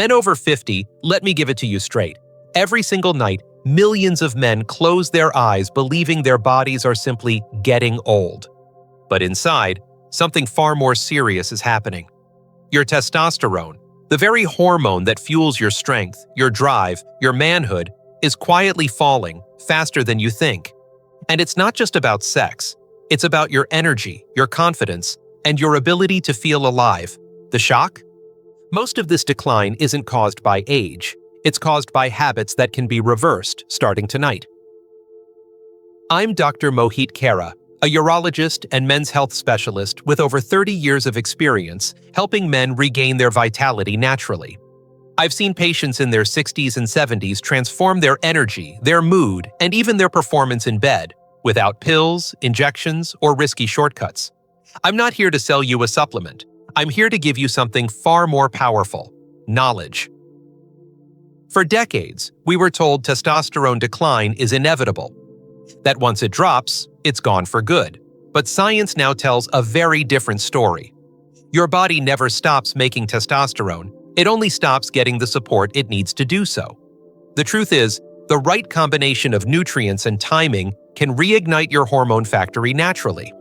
Men over 50, let me give it to you straight. Every single night, millions of men close their eyes believing their bodies are simply getting old. But inside, something far more serious is happening. Your testosterone, the very hormone that fuels your strength, your drive, your manhood, is quietly falling faster than you think. And it's not just about sex. It's about your energy, your confidence, and your ability to feel alive. The shock? Most of this decline isn't caused by age. It's caused by habits that can be reversed starting tonight. I'm Dr. Mohit Khera, a urologist and men's health specialist with over 30 years of experience helping men regain their vitality naturally. I've seen patients in their 60s and 70s transform their energy, their mood, and even their performance in bed without pills, injections, or risky shortcuts. I'm not here to sell you a supplement. I'm here to give you something far more powerful: knowledge. For decades, we were told testosterone decline is inevitable, that once it drops, it's gone for good. But science now tells a very different story. Your body never stops making testosterone, it only stops getting the support it needs to do so. The truth is, the right combination of nutrients and timing can reignite your hormone factory naturally.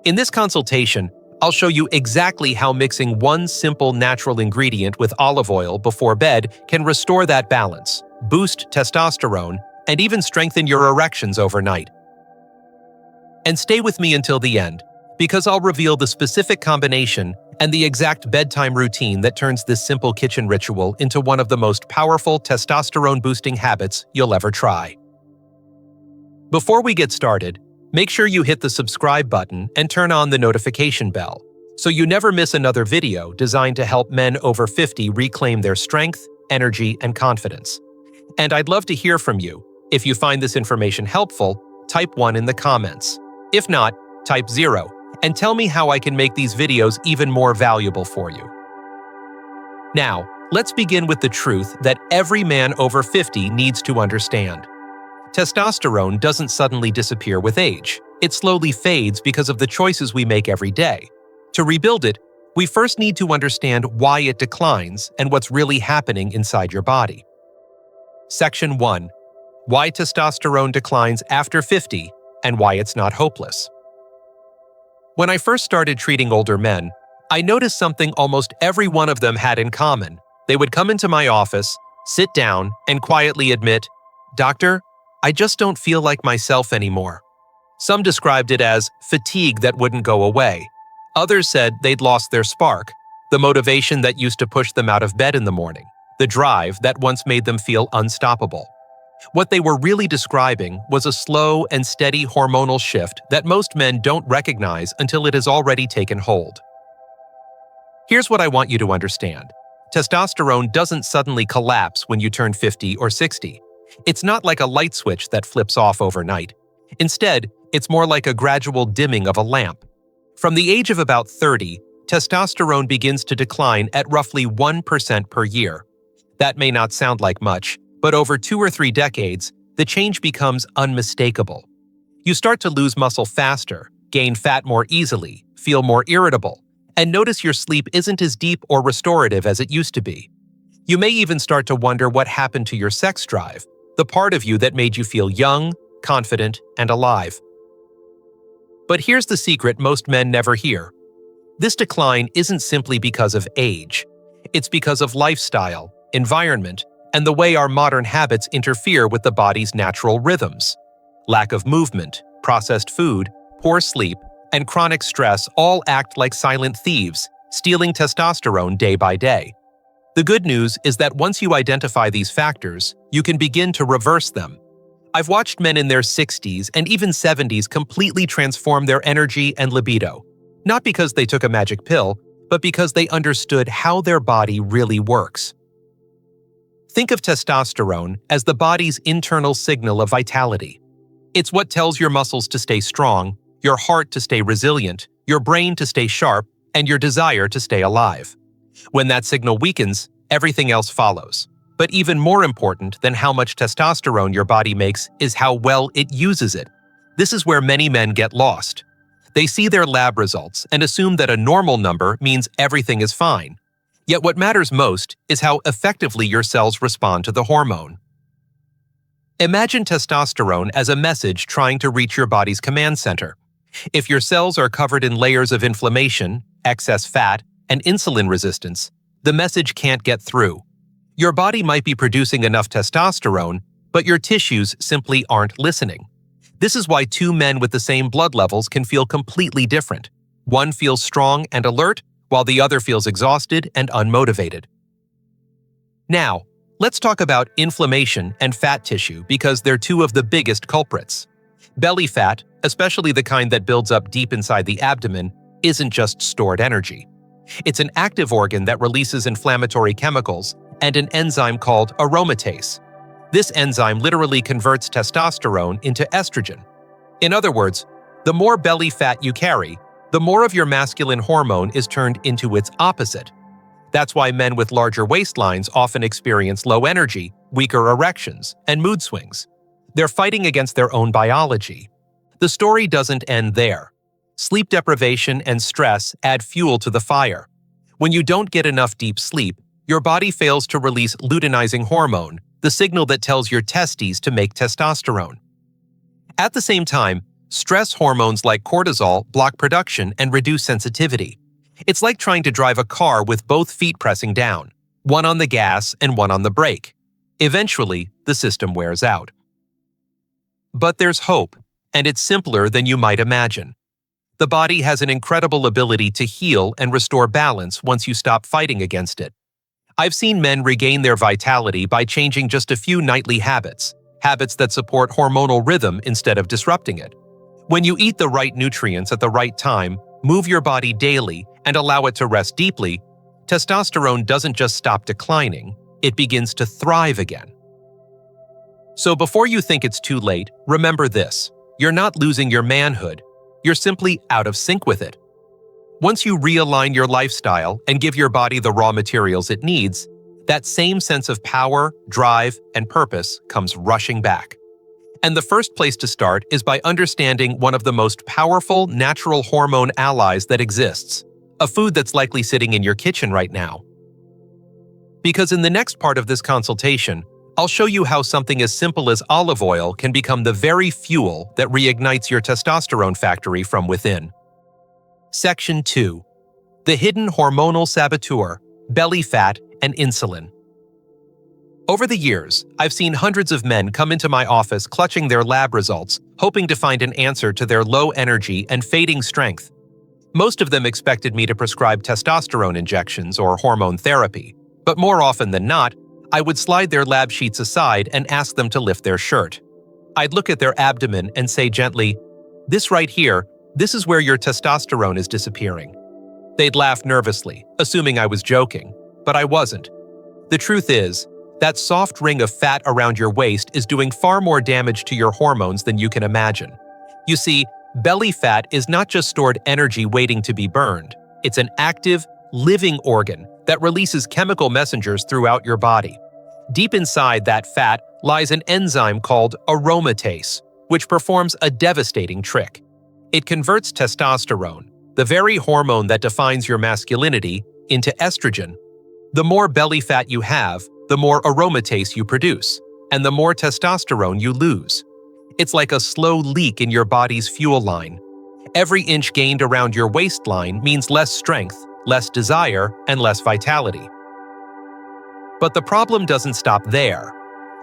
In this consultation, I'll show you exactly how mixing one simple natural ingredient with olive oil before bed can restore that balance, boost testosterone, and even strengthen your erections overnight. And stay with me until the end, because I'll reveal the specific combination and the exact bedtime routine that turns this simple kitchen ritual into one of the most powerful testosterone-boosting habits you'll ever try. Before we get started, make sure you hit the subscribe button and turn on the notification bell, so you never miss another video designed to help men over 50 reclaim their strength, energy, and confidence. And I'd love to hear from you. If you find this information helpful, type 1 in the comments. If not, type 0, and tell me how I can make these videos even more valuable for you. Now, let's begin with the truth that every man over 50 needs to understand. Testosterone doesn't suddenly disappear with age. It slowly fades because of the choices we make every day. To rebuild it, we first need to understand why it declines and what's really happening inside your body. Section 1. Why testosterone declines after 50 and why it's not hopeless. When I first started treating older men, I noticed something almost every one of them had in common. They would come into my office, sit down, and quietly admit, "Doctor, I just don't feel like myself anymore." Some described it as fatigue that wouldn't go away. Others said they'd lost their spark, the motivation that used to push them out of bed in the morning, the drive that once made them feel unstoppable. What they were really describing was a slow and steady hormonal shift that most men don't recognize until it has already taken hold. Here's what I want you to understand. Testosterone doesn't suddenly collapse when you turn 50 or 60. It's not like a light switch that flips off overnight. Instead, it's more like a gradual dimming of a lamp. From the age of about 30, testosterone begins to decline at roughly 1% per year. That may not sound like much, but over 2 or 3 decades, the change becomes unmistakable. You start to lose muscle faster, gain fat more easily, feel more irritable, and notice your sleep isn't as deep or restorative as it used to be. You may even start to wonder what happened to your sex drive, the part of you that made you feel young, confident, and alive. But here's the secret most men never hear. This decline isn't simply because of age. It's because of lifestyle, environment, and the way our modern habits interfere with the body's natural rhythms. Lack of movement, processed food, poor sleep, and chronic stress all act like silent thieves, stealing testosterone day by day. The good news is that once you identify these factors, you can begin to reverse them. I've watched men in their 60s and even 70s completely transform their energy and libido, not because they took a magic pill, but because they understood how their body really works. Think of testosterone as the body's internal signal of vitality. It's what tells your muscles to stay strong, your heart to stay resilient, your brain to stay sharp, and your desire to stay alive. When that signal weakens, everything else follows. But even more important than how much testosterone your body makes is how well it uses it. This is where many men get lost. They see their lab results and assume that a normal number means everything is fine. Yet what matters most is how effectively your cells respond to the hormone. Imagine testosterone as a message trying to reach your body's command center. If your cells are covered in layers of inflammation, excess fat, and insulin resistance, the message can't get through. Your body might be producing enough testosterone, but your tissues simply aren't listening. This is why two men with the same blood levels can feel completely different. One feels strong and alert, while the other feels exhausted and unmotivated. Now, let's talk about inflammation and fat tissue because they're two of the biggest culprits. Belly fat, especially the kind that builds up deep inside the abdomen, isn't just stored energy. It's an active organ that releases inflammatory chemicals and an enzyme called aromatase. This enzyme literally converts testosterone into estrogen. In other words, the more belly fat you carry, the more of your masculine hormone is turned into its opposite. That's why men with larger waistlines often experience low energy, weaker erections, and mood swings. They're fighting against their own biology. The story doesn't end there. Sleep deprivation and stress add fuel to the fire. When you don't get enough deep sleep, your body fails to release luteinizing hormone, the signal that tells your testes to make testosterone. At the same time, stress hormones like cortisol block production and reduce sensitivity. It's like trying to drive a car with both feet pressing down, one on the gas and one on the brake. Eventually, the system wears out. But there's hope, and it's simpler than you might imagine. The body has an incredible ability to heal and restore balance once you stop fighting against it. I've seen men regain their vitality by changing just a few nightly habits that support hormonal rhythm instead of disrupting it. When you eat the right nutrients at the right time, move your body daily, and allow it to rest deeply, testosterone doesn't just stop declining, it begins to thrive again. So before you think it's too late, remember this: you're not losing your manhood, you're simply out of sync with it. Once you realign your lifestyle and give your body the raw materials it needs, that same sense of power, drive, and purpose comes rushing back. And the first place to start is by understanding one of the most powerful natural hormone allies that exists, a food that's likely sitting in your kitchen right now. Because in the next part of this consultation, I'll show you how something as simple as olive oil can become the very fuel that reignites your testosterone factory from within. Section 2. The hidden hormonal saboteur, belly fat, and insulin. Over the years, I've seen hundreds of men come into my office clutching their lab results, hoping to find an answer to their low energy and fading strength. Most of them expected me to prescribe testosterone injections or hormone therapy, but more often than not, I would slide their lab sheets aside and ask them to lift their shirt. I'd look at their abdomen and say gently, "This right here, this is where your testosterone is disappearing." They'd laugh nervously, assuming I was joking, but I wasn't. The truth is, that soft ring of fat around your waist is doing far more damage to your hormones than you can imagine. You see, belly fat is not just stored energy waiting to be burned. It's an active, living organ that releases chemical messengers throughout your body. Deep inside that fat lies an enzyme called aromatase, which performs a devastating trick. It converts testosterone, the very hormone that defines your masculinity, into estrogen. The more belly fat you have, the more aromatase you produce, and the more testosterone you lose. It's like a slow leak in your body's fuel line. Every inch gained around your waistline means less strength, less desire, and less vitality. But the problem doesn't stop there.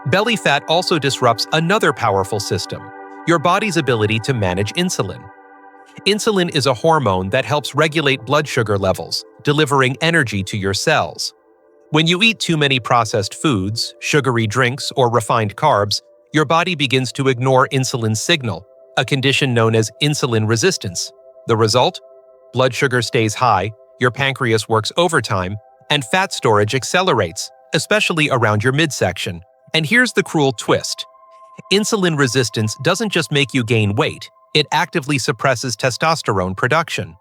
Belly fat also disrupts another powerful system, your body's ability to manage insulin. Insulin is a hormone that helps regulate blood sugar levels, delivering energy to your cells. When you eat too many processed foods, sugary drinks, or refined carbs, your body begins to ignore insulin's signal, a condition known as insulin resistance. The result? Blood sugar stays high, your pancreas works overtime, and fat storage accelerates, especially around your midsection. And here's the cruel twist. Insulin resistance doesn't just make you gain weight, it actively suppresses testosterone production.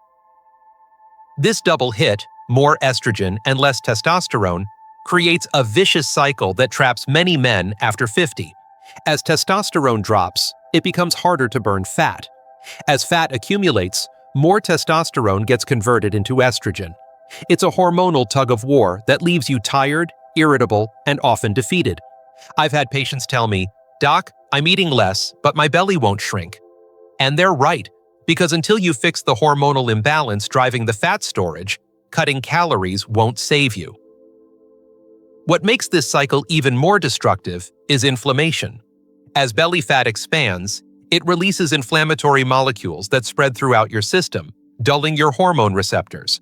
This double hit, more estrogen and less testosterone, creates a vicious cycle that traps many men after 50. As testosterone drops, it becomes harder to burn fat. As fat accumulates, more testosterone gets converted into estrogen. It's a hormonal tug-of-war that leaves you tired, irritable, and often defeated. I've had patients tell me, "Doc, I'm eating less, but my belly won't shrink." And they're right, because until you fix the hormonal imbalance driving the fat storage, cutting calories won't save you. What makes this cycle even more destructive is inflammation. As belly fat expands, it releases inflammatory molecules that spread throughout your system, dulling your hormone receptors.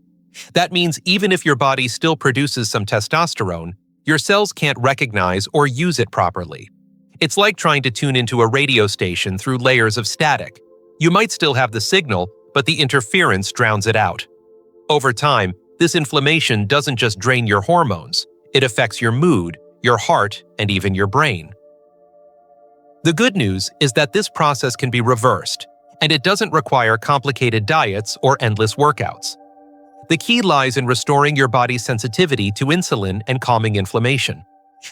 That means even if your body still produces some testosterone, your cells can't recognize or use it properly. It's like trying to tune into a radio station through layers of static. You might still have the signal, but the interference drowns it out. Over time, this inflammation doesn't just drain your hormones, it affects your mood, your heart, and even your brain. The good news is that this process can be reversed, and it doesn't require complicated diets or endless workouts. The key lies in restoring your body's sensitivity to insulin and calming inflammation.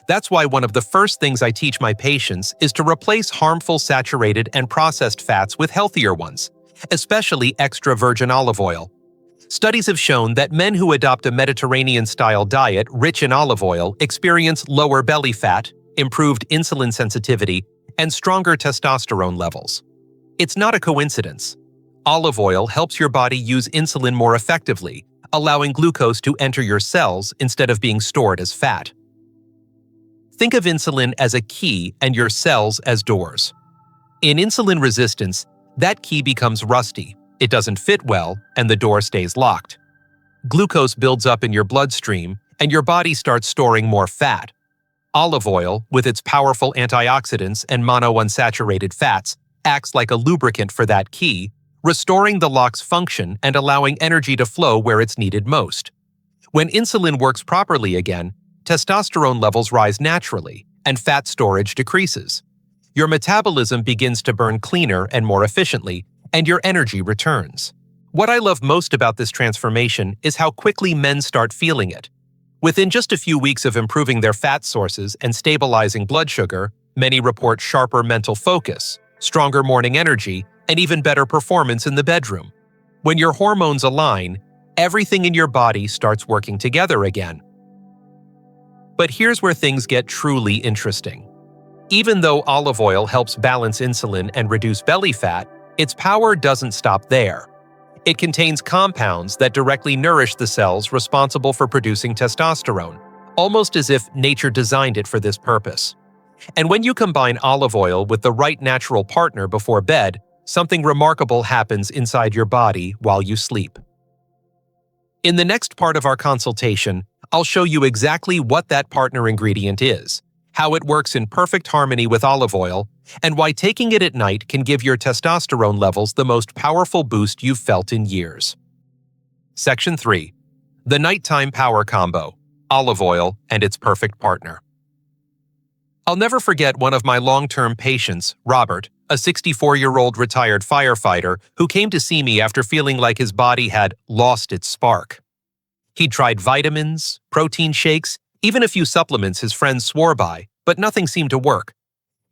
That's why one of the first things I teach my patients is to replace harmful saturated and processed fats with healthier ones, especially extra virgin olive oil. Studies have shown that men who adopt a Mediterranean-style diet rich in olive oil experience lower belly fat, improved insulin sensitivity, and stronger testosterone levels. It's not a coincidence. Olive oil helps your body use insulin more effectively, allowing glucose to enter your cells instead of being stored as fat. Think of insulin as a key and your cells as doors. In insulin resistance, that key becomes rusty, it doesn't fit well, and the door stays locked. Glucose builds up in your bloodstream, and your body starts storing more fat. Olive oil, with its powerful antioxidants and monounsaturated fats, acts like a lubricant for that key, restoring the lock's function and allowing energy to flow where it's needed most. When insulin works properly again, testosterone levels rise naturally, and fat storage decreases. Your metabolism begins to burn cleaner and more efficiently, and your energy returns. What I love most about this transformation is how quickly men start feeling it. Within just a few weeks of improving their fat sources and stabilizing blood sugar, many report sharper mental focus, stronger morning energy, and even better performance in the bedroom. When your hormones align, everything in your body starts working together again. But here's where things get truly interesting. Even though olive oil helps balance insulin and reduce belly fat, its power doesn't stop there. It contains compounds that directly nourish the cells responsible for producing testosterone, almost as if nature designed it for this purpose. And when you combine olive oil with the right natural partner before bed, something remarkable happens inside your body while you sleep. In the next part of our consultation, I'll show you exactly what that partner ingredient is, how it works in perfect harmony with olive oil, and why taking it at night can give your testosterone levels the most powerful boost you've felt in years. Section 3. The Nighttime Power Combo, Olive Oil and its Perfect Partner. I'll never forget one of my long-term patients, Robert, a 64-year-old retired firefighter who came to see me after feeling like his body had lost its spark. He'd tried vitamins, protein shakes, even a few supplements his friends swore by, but nothing seemed to work.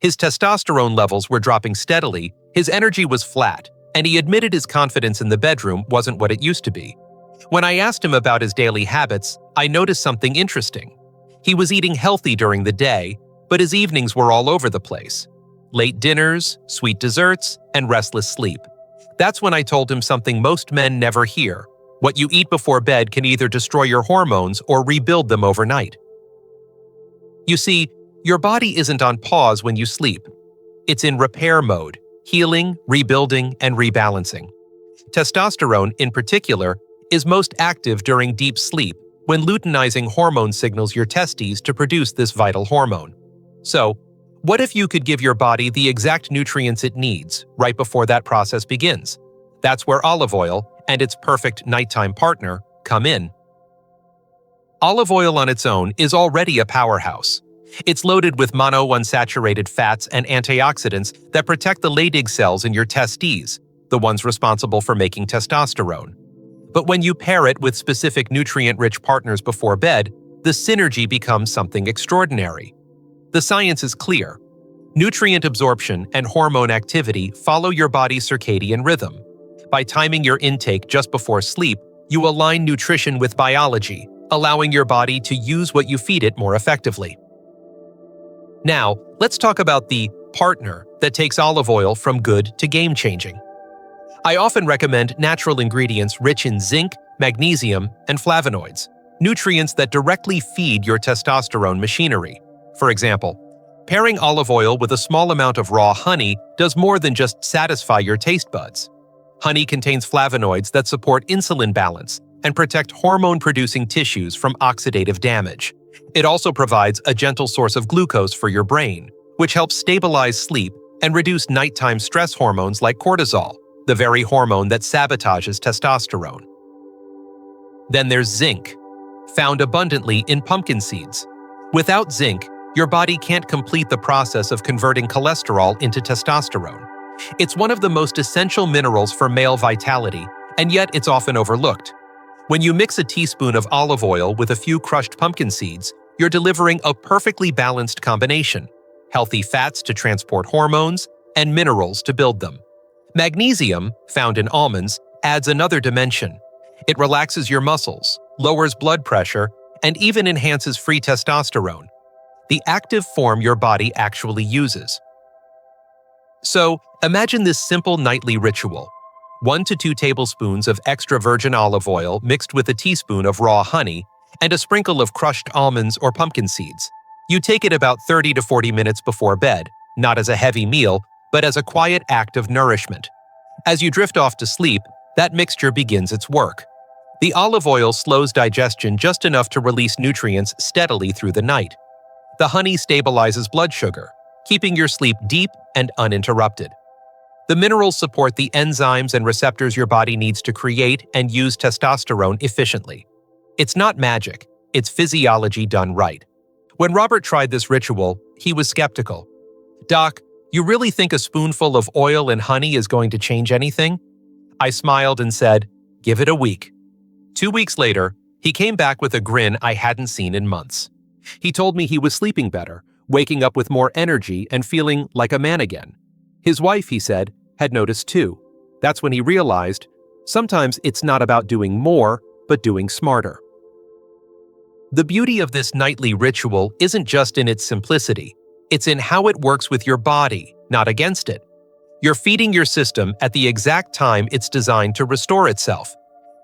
His testosterone levels were dropping steadily, his energy was flat, and he admitted his confidence in the bedroom wasn't what it used to be. When I asked him about his daily habits, I noticed something interesting. He was eating healthy during the day, but his evenings were all over the place. Late dinners, sweet desserts, and restless sleep. That's when I told him something most men never hear. What you eat before bed can either destroy your hormones or rebuild them overnight. You see, your body isn't on pause when you sleep. It's in repair mode, healing, rebuilding, and rebalancing. Testosterone, in particular, is most active during deep sleep when luteinizing hormone signals your testes to produce this vital hormone. So, what if you could give your body the exact nutrients it needs right before that process begins? That's where olive oil and its perfect nighttime partner come in. Olive oil on its own is already a powerhouse. It's loaded with monounsaturated fats and antioxidants that protect the Leydig cells in your testes, the ones responsible for making testosterone. But when you pair it with specific nutrient-rich partners before bed, the synergy becomes something extraordinary. The science is clear. Nutrient absorption and hormone activity follow your body's circadian rhythm. By timing your intake just before sleep, You align nutrition with biology, allowing your body to use what you feed it more effectively. Now, let's talk about the partner that takes olive oil from good to game-changing. I often recommend natural ingredients rich in zinc, magnesium, and flavonoids, nutrients that directly feed your testosterone machinery. For example, pairing olive oil with a small amount of raw honey does more than just satisfy your taste buds. Honey contains flavonoids that support insulin balance and protect hormone-producing tissues from oxidative damage. It also provides a gentle source of glucose for your brain, which helps stabilize sleep and reduce nighttime stress hormones like cortisol, the very hormone that sabotages testosterone. Then there's zinc, found abundantly in pumpkin seeds. Without zinc, your body can't complete the process of converting cholesterol into testosterone. It's one of the most essential minerals for male vitality, and yet it's often overlooked. When you mix a teaspoon of olive oil with a few crushed pumpkin seeds, you're delivering a perfectly balanced combination: healthy fats to transport hormones and minerals to build them. Magnesium, found in almonds, adds another dimension. It relaxes your muscles, lowers blood pressure, and even enhances free testosterone, the active form your body actually uses. So, imagine this simple nightly ritual: 1 to 2 tablespoons of extra virgin olive oil mixed with a teaspoon of raw honey and a sprinkle of crushed almonds or pumpkin seeds. You take it about 30 to 40 minutes before bed, not as a heavy meal, but as a quiet act of nourishment. As you drift off to sleep, that mixture begins its work. The olive oil slows digestion just enough to release nutrients steadily through the night. The honey stabilizes blood sugar, keeping your sleep deep and uninterrupted. The minerals support the enzymes and receptors your body needs to create and use testosterone efficiently. It's not magic, it's physiology done right. When Robert tried this ritual, he was skeptical. "Doc, you really think a spoonful of oil and honey is going to change anything?" I smiled and said, "Give it a week." 2 weeks later, he came back with a grin I hadn't seen in months. He told me he was sleeping better, waking up with more energy and feeling like a man again. His wife, he said, had noticed too. That's when he realized, sometimes it's not about doing more, but doing smarter. The beauty of this nightly ritual isn't just in its simplicity. It's in how it works with your body, not against it. You're feeding your system at the exact time it's designed to restore itself.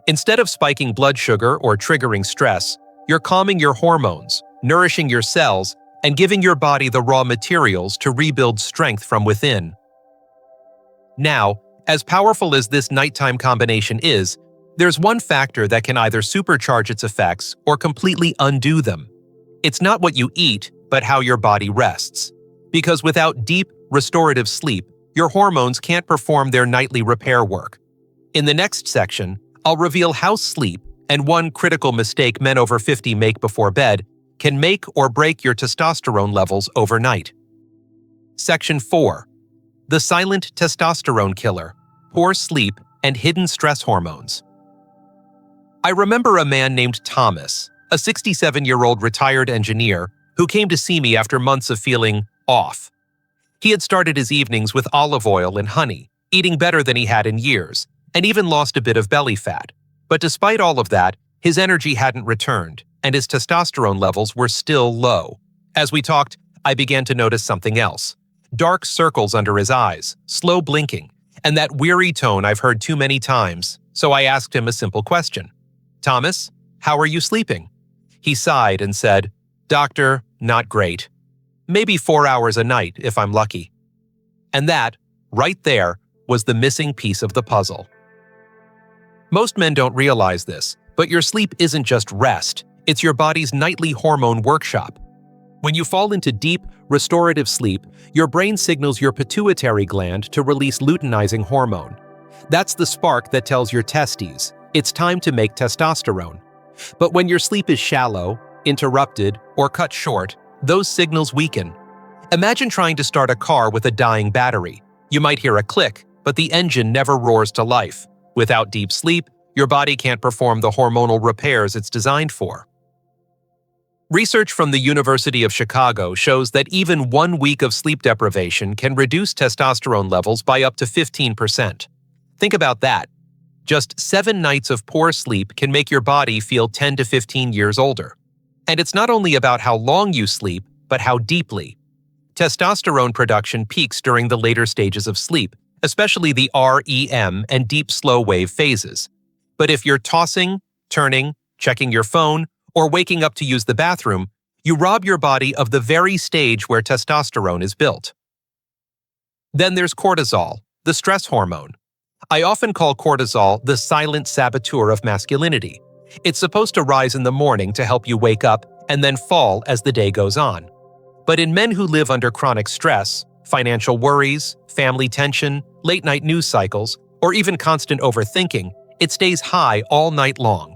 Instead of spiking blood sugar or triggering stress, you're calming your hormones, nourishing your cells, and giving your body the raw materials to rebuild strength from within. Now, as powerful as this nighttime combination is, there's one factor that can either supercharge its effects or completely undo them. It's not what you eat, but how your body rests. Because without deep, restorative sleep, your hormones can't perform their nightly repair work. In the next section, I'll reveal how sleep, and one critical mistake men over 50 make before bed, can make or break your testosterone levels overnight. Section 4. The silent testosterone killer: poor sleep and hidden stress hormones. I remember a man named Thomas, a 67-year-old retired engineer, who came to see me after months of feeling off. He had started his evenings with olive oil and honey, eating better than he had in years, and even lost a bit of belly fat. But despite all of that, his energy hadn't returned, and his testosterone levels were still low. As we talked, I began to notice something else: dark circles under his eyes, slow blinking, and that weary tone I've heard too many times, so I asked him a simple question. "Thomas, how are you sleeping?" He sighed and said, "Doctor, not great. Maybe 4 hours a night if I'm lucky." And that, right there, was the missing piece of the puzzle. Most men don't realize this, but your sleep isn't just rest, it's your body's nightly hormone workshop. When you fall into deep, restorative sleep, your brain signals your pituitary gland to release luteinizing hormone. That's the spark that tells your testes, it's time to make testosterone. But when your sleep is shallow, interrupted, or cut short, those signals weaken. Imagine trying to start a car with a dying battery. You might hear a click, but the engine never roars to life. Without deep sleep, your body can't perform the hormonal repairs it's designed for. Research from the University of Chicago shows that even 1 week of sleep deprivation can reduce testosterone levels by up to 15%. Think about that. Just 7 nights of poor sleep can make your body feel 10 to 15 years older. And it's not only about how long you sleep, but how deeply. Testosterone production peaks during the later stages of sleep, especially the REM and deep slow wave phases. But if you're tossing, turning, checking your phone, or waking up to use the bathroom, you rob your body of the very stage where testosterone is built. Then there's cortisol, the stress hormone. I often call cortisol the silent saboteur of masculinity. It's supposed to rise in the morning to help you wake up and then fall as the day goes on. But in men who live under chronic stress, financial worries, family tension, late-night news cycles, or even constant overthinking, it stays high all night long.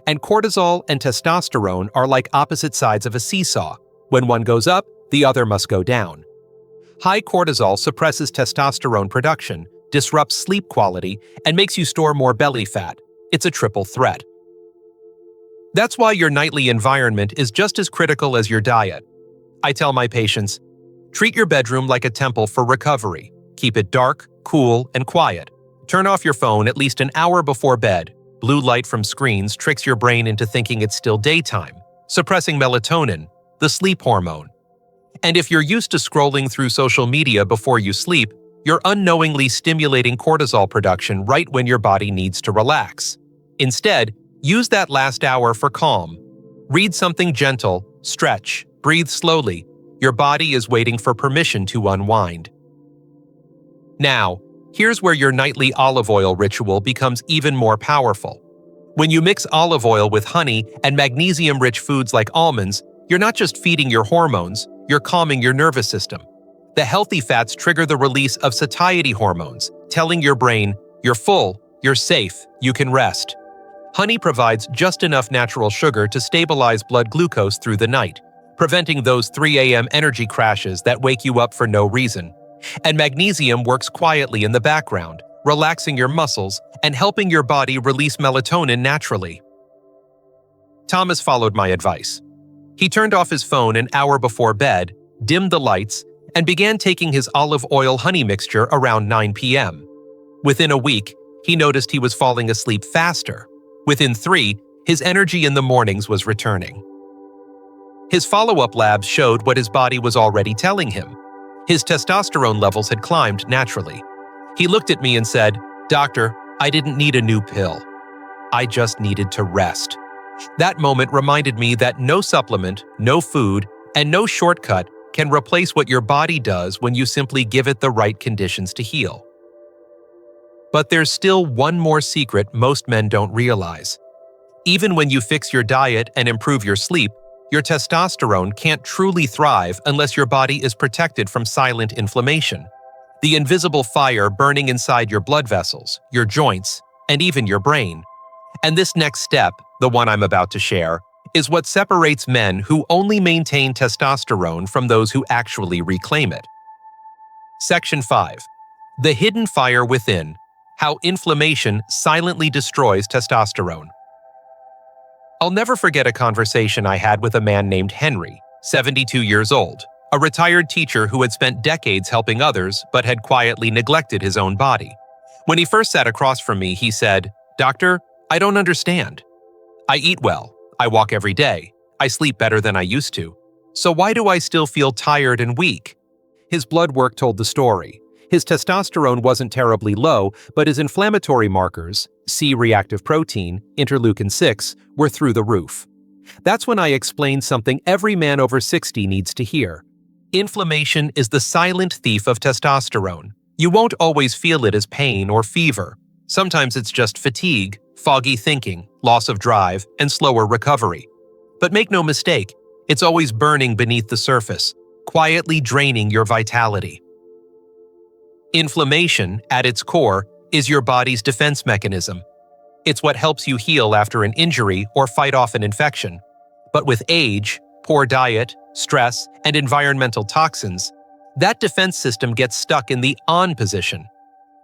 And cortisol and testosterone are like opposite sides of a seesaw. When one goes up, the other must go down. High cortisol suppresses testosterone production, disrupts sleep quality, and makes you store more belly fat. It's a triple threat. That's why your nightly environment is just as critical as your diet. I tell my patients, treat your bedroom like a temple for recovery. Keep it dark, cool, and quiet. Turn off your phone at least an hour before bed. Blue light from screens tricks your brain into thinking it's still daytime, suppressing melatonin, the sleep hormone. And if you're used to scrolling through social media before you sleep, you're unknowingly stimulating cortisol production right when your body needs to relax. Instead, use that last hour for calm. Read something gentle, stretch, breathe slowly. Your body is waiting for permission to unwind. Now, here's where your nightly olive oil ritual becomes even more powerful. When you mix olive oil with honey and magnesium-rich foods like almonds, you're not just feeding your hormones, you're calming your nervous system. The healthy fats trigger the release of satiety hormones, telling your brain, you're full, you're safe, you can rest. Honey provides just enough natural sugar to stabilize blood glucose through the night, preventing those 3 a.m. energy crashes that wake you up for no reason. And magnesium works quietly in the background, relaxing your muscles and helping your body release melatonin naturally. Thomas followed my advice. He turned off his phone an hour before bed, dimmed the lights, and began taking his olive oil honey mixture around 9 p.m. Within a week, he noticed he was falling asleep faster. Within 3, his energy in the mornings was returning. His follow-up labs showed what his body was already telling him. His testosterone levels had climbed naturally. He looked at me and said, "Doctor, I didn't need a new pill. I just needed to rest." That moment reminded me that no supplement, no food, and no shortcut can replace what your body does when you simply give it the right conditions to heal. But there's still one more secret most men don't realize. Even when you fix your diet and improve your sleep, your testosterone can't truly thrive unless your body is protected from silent inflammation, the invisible fire burning inside your blood vessels, your joints, and even your brain. And this next step, the one I'm about to share, is what separates men who only maintain testosterone from those who actually reclaim it. Section 5. The Hidden Fire Within: How Inflammation Silently Destroys Testosterone. I'll never forget a conversation I had with a man named Henry, 72 years old, a retired teacher who had spent decades helping others but had quietly neglected his own body. When he first sat across from me, he said, "Doctor, I don't understand. I eat well, I walk every day, I sleep better than I used to. So why do I still feel tired and weak?" His blood work told the story. His testosterone wasn't terribly low, but his inflammatory markers, C-reactive protein, interleukin-6, were through the roof. That's when I explained something every man over 60 needs to hear. Inflammation is the silent thief of testosterone. You won't always feel it as pain or fever. Sometimes it's just fatigue, foggy thinking, loss of drive, and slower recovery. But make no mistake, it's always burning beneath the surface, quietly draining your vitality. Inflammation, at its core, is your body's defense mechanism. It's what helps you heal after an injury or fight off an infection. But with age, poor diet, stress, and environmental toxins, that defense system gets stuck in the on position.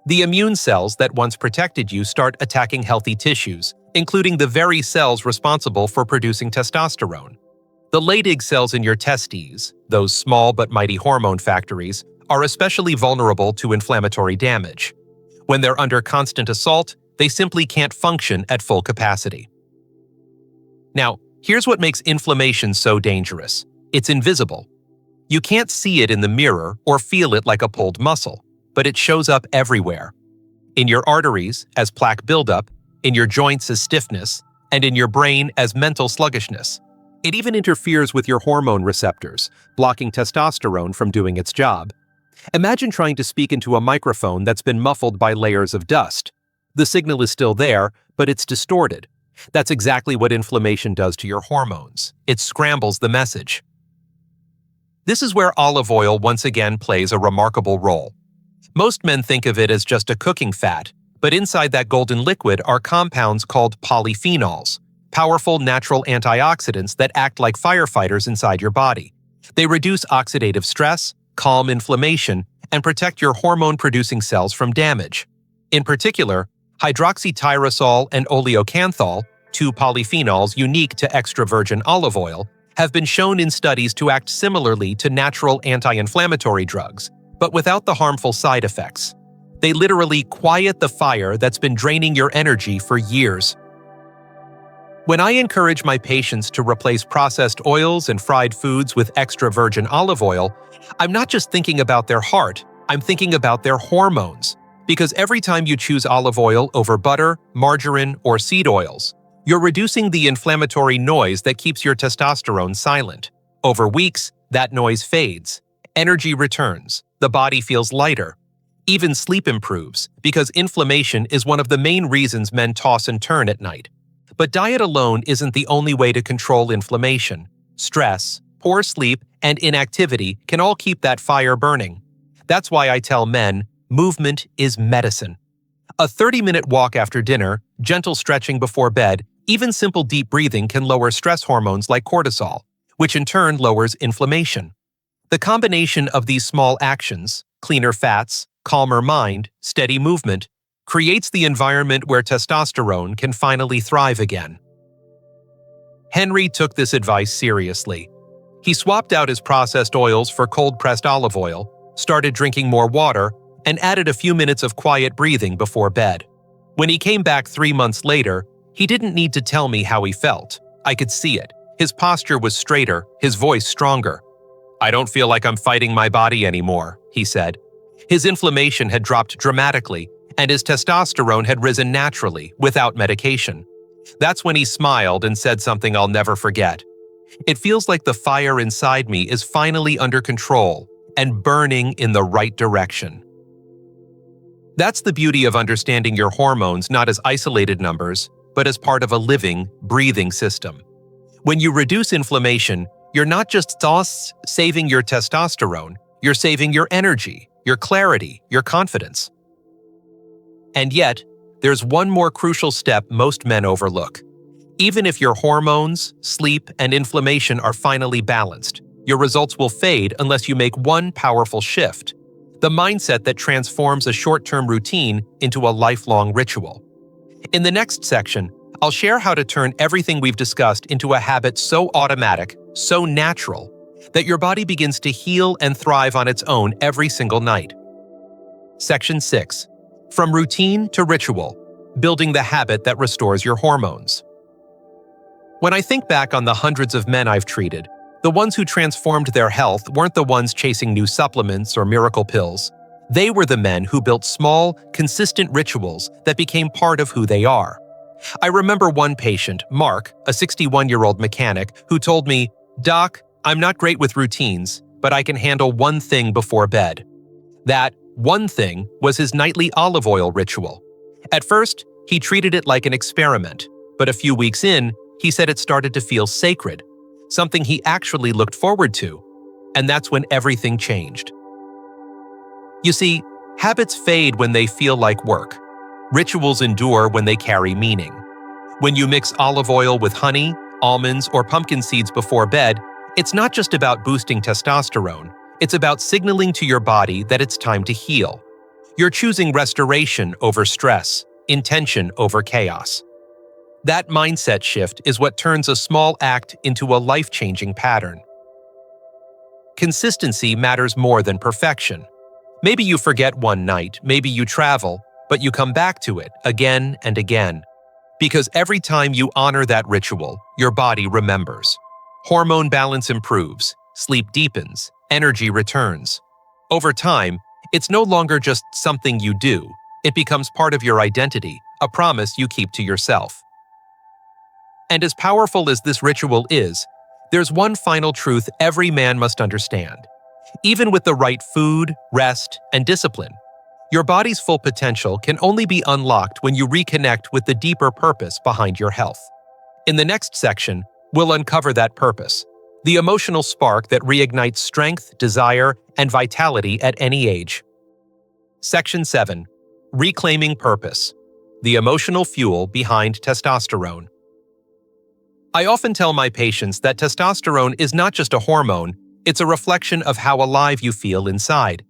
The immune cells that once protected you start attacking healthy tissues, including the very cells responsible for producing testosterone. The Leydig cells in your testes, those small but mighty hormone factories, are especially vulnerable to inflammatory damage. When they're under constant assault, They simply can't function at full capacity. Now, here's what makes inflammation so dangerous. It's invisible. You can't see it in the mirror or feel it like a pulled muscle, but it shows up everywhere. In your arteries as plaque buildup, in your joints as stiffness, and in your brain as mental sluggishness. It even interferes with your hormone receptors, blocking testosterone from doing its job. Imagine trying to speak into a microphone that's been muffled by layers of dust. The signal is still there, but it's distorted. That's exactly what inflammation does to your hormones. It scrambles the message. This is where olive oil once again plays a remarkable role. Most men think of it as just a cooking fat, but inside that golden liquid are compounds called polyphenols, powerful natural antioxidants that act like firefighters inside your body. They reduce oxidative stress, calm inflammation, and protect your hormone-producing cells from damage. In particular, hydroxytyrosol and oleocanthal, two polyphenols unique to extra virgin olive oil, have been shown in studies to act similarly to natural anti-inflammatory drugs, but without the harmful side effects. They literally quiet the fire that's been draining your energy for years. When I encourage my patients to replace processed oils and fried foods with extra virgin olive oil, I'm not just thinking about their heart, I'm thinking about their hormones. Because every time you choose olive oil over butter, margarine, or seed oils, you're reducing the inflammatory noise that keeps your testosterone silent. Over weeks, that noise fades. Energy returns. The body feels lighter. Even sleep improves, because inflammation is one of the main reasons men toss and turn at night. But diet alone isn't the only way to control inflammation. Stress, poor sleep, and inactivity can all keep that fire burning. That's why I tell men, movement is medicine. A 30-minute walk after dinner, gentle stretching before bed, even simple deep breathing can lower stress hormones like cortisol, which in turn lowers inflammation. The combination of these small actions, cleaner fats, calmer mind, steady movement, creates the environment where testosterone can finally thrive again. Henry took this advice seriously. He swapped out his processed oils for cold-pressed olive oil, started drinking more water, and added a few minutes of quiet breathing before bed. When he came back 3 months later, he didn't need to tell me how he felt. I could see it. His posture was straighter, his voice stronger. "I don't feel like I'm fighting my body anymore," he said. His inflammation had dropped dramatically, and his testosterone had risen naturally, without medication. That's when he smiled and said something I'll never forget. "It feels like the fire inside me is finally under control and burning in the right direction." That's the beauty of understanding your hormones not as isolated numbers, but as part of a living, breathing system. When you reduce inflammation, you're not just saving your testosterone, you're saving your energy, your clarity, your confidence. And yet, there's one more crucial step most men overlook. Even if your hormones, sleep, and inflammation are finally balanced, your results will fade unless you make one powerful shift: the mindset that transforms a short-term routine into a lifelong ritual. In the next section, I'll share how to turn everything we've discussed into a habit so automatic, so natural, that your body begins to heal and thrive on its own every single night. Section 6. From routine to ritual, building the habit that restores your hormones. When I think back on the hundreds of men I've treated, the ones who transformed their health weren't the ones chasing new supplements or miracle pills. They were the men who built small, consistent rituals that became part of who they are. I remember one patient, Mark, a 61-year-old mechanic, who told me, "Doc, I'm not great with routines, but I can handle one thing before bed." That one thing was his nightly olive oil ritual. At first, he treated it like an experiment, but a few weeks in, he said it started to feel sacred, something he actually looked forward to. And that's when everything changed. You see, habits fade when they feel like work. Rituals endure when they carry meaning. When you mix olive oil with honey, almonds, or pumpkin seeds before bed, it's not just about boosting testosterone. It's about signaling to your body that it's time to heal. You're choosing restoration over stress, intention over chaos. That mindset shift is what turns a small act into a life-changing pattern. Consistency matters more than perfection. Maybe you forget one night, maybe you travel, but you come back to it again and again. Because every time you honor that ritual, your body remembers. Hormone balance improves, sleep deepens, energy returns. Over time, it's no longer just something you do. It becomes part of your identity, a promise you keep to yourself. And as powerful as this ritual is, there's one final truth every man must understand. Even with the right food, rest, and discipline, your body's full potential can only be unlocked when you reconnect with the deeper purpose behind your health. In the next section, we'll uncover that purpose, the emotional spark that reignites strength, desire, and vitality at any age. Section 7. Reclaiming Purpose, the emotional fuel behind testosterone. I often tell my patients that testosterone is not just a hormone, it's a reflection of how alive you feel inside.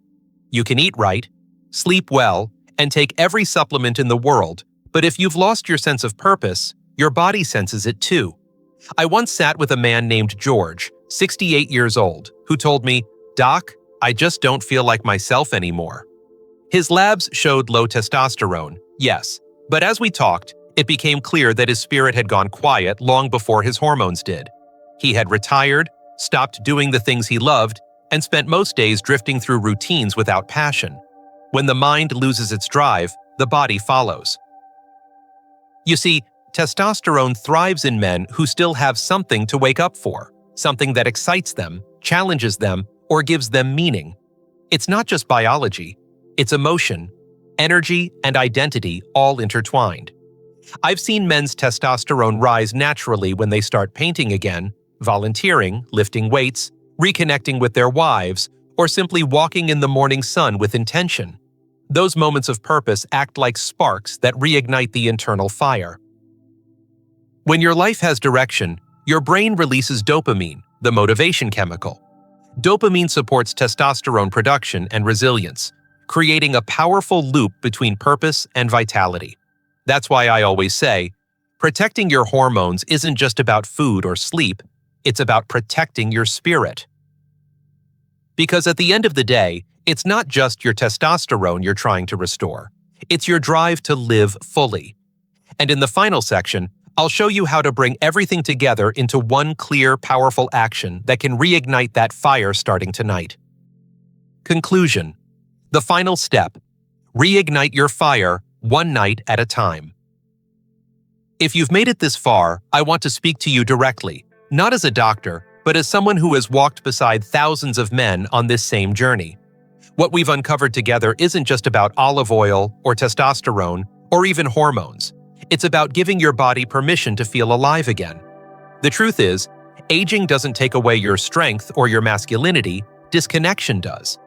You can eat right, sleep well, and take every supplement in the world, but if you've lost your sense of purpose, your body senses it too. I once sat with a man named George, 68 years old, who told me, "Doc, I just don't feel like myself anymore." His labs showed low testosterone, yes, but as we talked, it became clear that his spirit had gone quiet long before his hormones did. He had retired, stopped doing the things he loved, and spent most days drifting through routines without passion. When the mind loses its drive, the body follows. You see, testosterone thrives in men who still have something to wake up for, something that excites them, challenges them, or gives them meaning. It's not just biology, it's emotion, energy, and identity all intertwined. I've seen men's testosterone rise naturally when they start painting again, volunteering, lifting weights, reconnecting with their wives, or simply walking in the morning sun with intention. Those moments of purpose act like sparks that reignite the internal fire. When your life has direction, your brain releases dopamine, the motivation chemical. Dopamine supports testosterone production and resilience, creating a powerful loop between purpose and vitality. That's why I always say, protecting your hormones isn't just about food or sleep, it's about protecting your spirit. Because at the end of the day, it's not just your testosterone you're trying to restore, it's your drive to live fully. And in the final section, I'll show you how to bring everything together into one clear, powerful action that can reignite that fire starting tonight. Conclusion. The final step. Reignite your fire one night at a time. If you've made it this far, I want to speak to you directly, not as a doctor, but as someone who has walked beside thousands of men on this same journey. What we've uncovered together isn't just about olive oil or testosterone or even hormones. It's about giving your body permission to feel alive again. The truth is, aging doesn't take away your strength or your masculinity, disconnection does.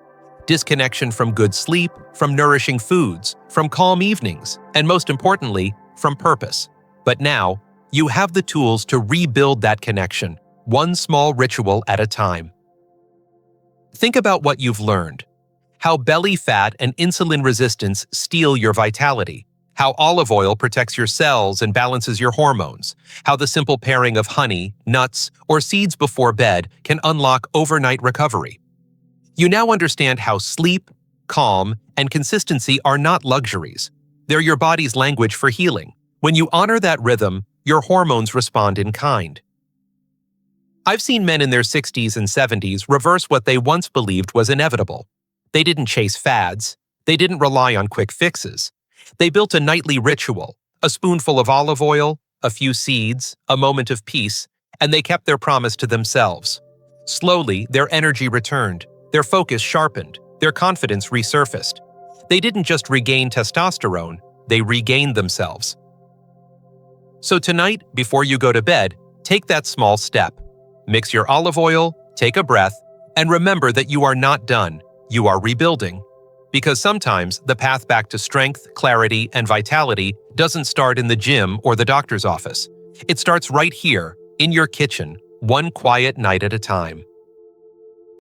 Disconnection from good sleep, from nourishing foods, from calm evenings, and most importantly, from purpose. But now, you have the tools to rebuild that connection, one small ritual at a time. Think about what you've learned. How belly fat and insulin resistance steal your vitality. How olive oil protects your cells and balances your hormones. How the simple pairing of honey, nuts, or seeds before bed can unlock overnight recovery. You now understand how sleep, calm, and consistency are not luxuries. They're your body's language for healing. When you honor that rhythm, your hormones respond in kind. I've seen men in their 60s and 70s reverse what they once believed was inevitable. They didn't chase fads. They didn't rely on quick fixes. They built a nightly ritual, a spoonful of olive oil, a few seeds, a moment of peace, and they kept their promise to themselves. Slowly, their energy returned. Their focus sharpened, their confidence resurfaced. They didn't just regain testosterone, they regained themselves. So tonight, before you go to bed, take that small step. Mix your olive oil, take a breath, and remember that you are not done, you are rebuilding. Because sometimes the path back to strength, clarity, and vitality doesn't start in the gym or the doctor's office. It starts right here, in your kitchen, one quiet night at a time.